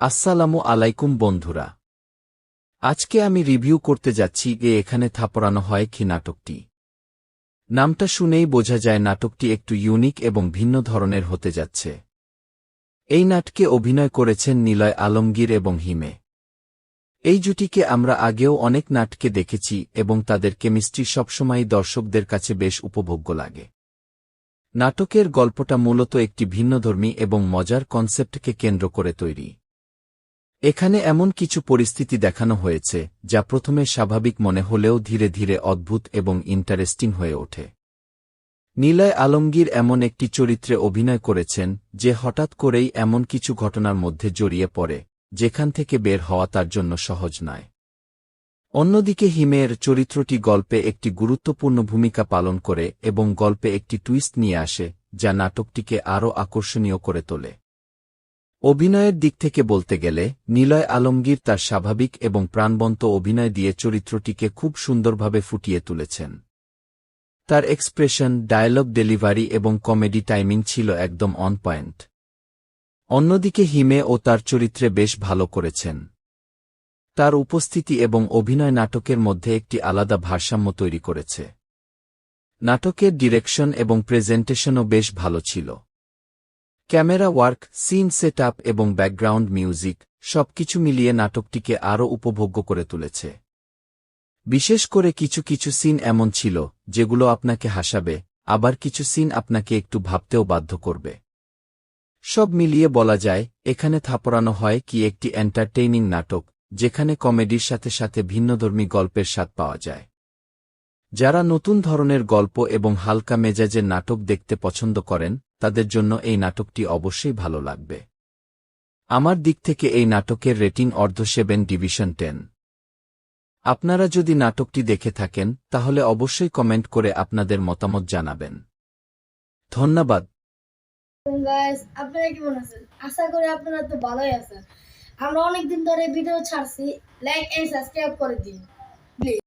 আসসালামু আলাইকুম বন্ধুরা। আজকে আমি রিভিউ করতে যাচ্ছি এখানে থাপড়ানো হয় কি নাটকটি। নামটা শুনেই বোঝা যায় নাটকটি একটু ইউনিক এবং ভিন্ন ধরনের হতে যাচ্ছে। এই নাটকে অভিনয় করেছেন নিলয় আলমগীর এবং হিমে। এই জুটিকে আমরা আগেও অনেক নাটকে দেখেছি এবং তাদের কেমিস্ট্রি সবসময়ই দর্শকদের কাছে বেশ উপভোগ্য লাগে। নাটকের গল্পটা মূলত একটি ভিন্নধর্মী এবং মজার কনসেপ্টকে কেন্দ্র করে তৈরি। এখানে এমন কিছু পরিস্থিতি দেখানো হয়েছে যা প্রথমে স্বাভাবিক মনে হলেও ধীরে ধীরে অদ্ভুত এবং ইন্টারেস্টিং হয়ে ওঠে। নিলয় আলমগীর এমন একটি চরিত্রে অভিনয় করেছেন যে হঠাৎ করেই এমন কিছু ঘটনার মধ্যে জড়িয়ে পড়ে যেখান থেকে বের হওয়া তার জন্য সহজ নয়। অন্যদিকে হিমের চরিত্রটি গল্পে একটি গুরুত্বপূর্ণ ভূমিকা পালন করে এবং গল্পে একটি টুইস্ট নিয়ে আসে যা নাটকটিকে আরও আকর্ষণীয় করে তোলে। অভিনয়ের দিক থেকে বলতে গেলে নিলয় আলমগীর তার স্বাভাবিক এবং প্রাণবন্ত অভিনয় দিয়ে চরিত্রটিকে খুব সুন্দরভাবে ফুটিয়ে তুলেছেন। তার এক্সপ্রেশন, ডায়ালগ ডেলিভারি এবং কমেডি টাইমিং ছিল একদম অন পয়েন্ট। অন্যদিকে হিমে ও তার চরিত্রে বেশ ভালো করেছেন। তার উপস্থিতি এবং অভিনয় নাটকের মধ্যে একটি আলাদা ভারসাম্য তৈরি করেছে। নাটকের ডিরেকশন এবং প্রেজেন্টেশনও বেশ ভালো ছিল। ক্যামেরা ওয়ার্ক, সিন সেটআপ এবং ব্যাকগ্রাউন্ড মিউজিক সবকিছু মিলিয়ে নাটকটিকে আরও উপভোগ্য করে তুলেছে। বিশেষ করে কিছু কিছু সিন এমন ছিল যেগুলো আপনাকে হাসাবে, আবার কিছু সিন আপনাকে একটু ভাবতেও বাধ্য করবে। সব মিলিয়ে বলা যায় এখানে থাপড়ানো হয় কি একটি এন্টারটেইনিং নাটক যেখানে কমেডির সাথে সাথে ভিন্নধর্মী গল্পের স্বাদ পাওয়া যায়। যারা নতুন ধরনের গল্প এবং হালকা মেজাজের নাটক দেখতে পছন্দ করেন তাদের জন্য এই নাটকটি অবশ্যই ভালো লাগবে। আমার দিক থেকে এই নাটকের রেটিং অর্ধ 7/10। আপনারা যদি নাটকটি দেখে থাকেন তাহলে অবশ্যই কমেন্ট করে আপনাদের মতামত জানাবেন। ধন্যবাদ। গাইস, আপনারা কেমন আছেন? আশা করি আপনারা তো ভালোই আছেন। আমরা অনেকদিন ধরে ভিডিও ছাড়ছি, লাইক এন্ড সাবস্ক্রাইব করে দিন প্লিজ।